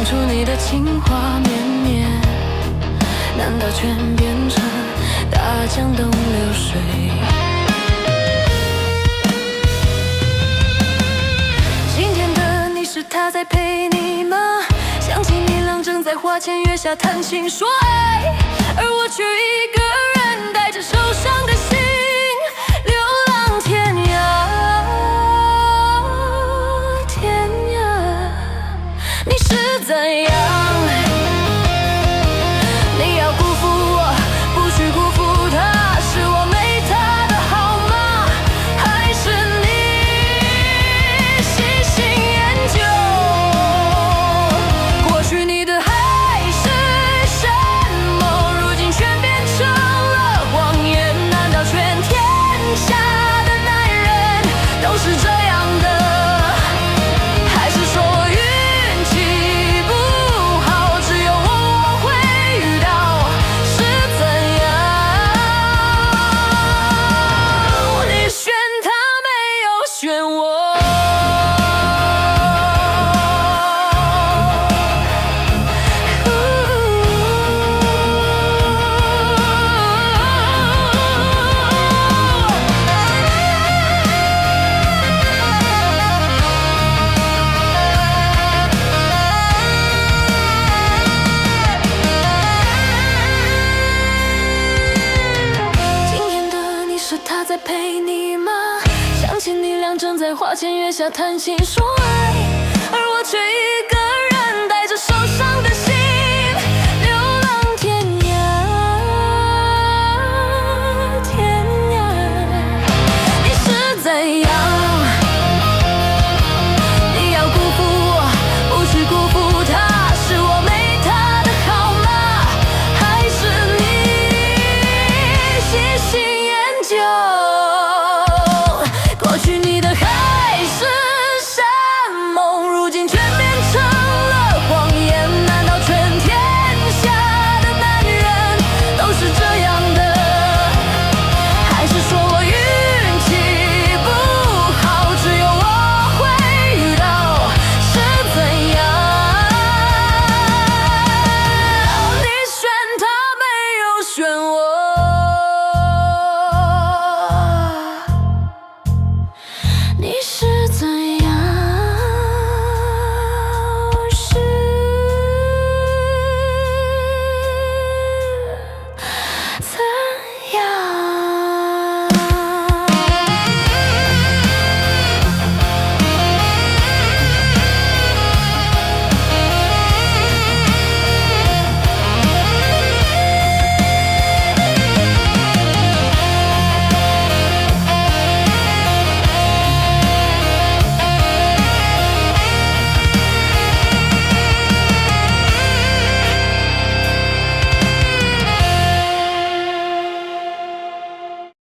当初你的情话绵绵，难道全变成大江东流水？今天的你是他在陪你吗？想起你俩正在花前月下谈情说爱，而我却一个人带着受伤的心流浪天涯，天涯。你是怎样？你要辜负我，不去辜负他，是我没他的好吗？还是你细心研究？过去你的海是什么？如今全变成了谎言。难道全天下的男人都是这样的？还是说运气不好，只有我会遇到？是怎样？你选他没有选我。今天的你是他在陪你吗？想起你俩正在花前月下谈情说爱，而我却一个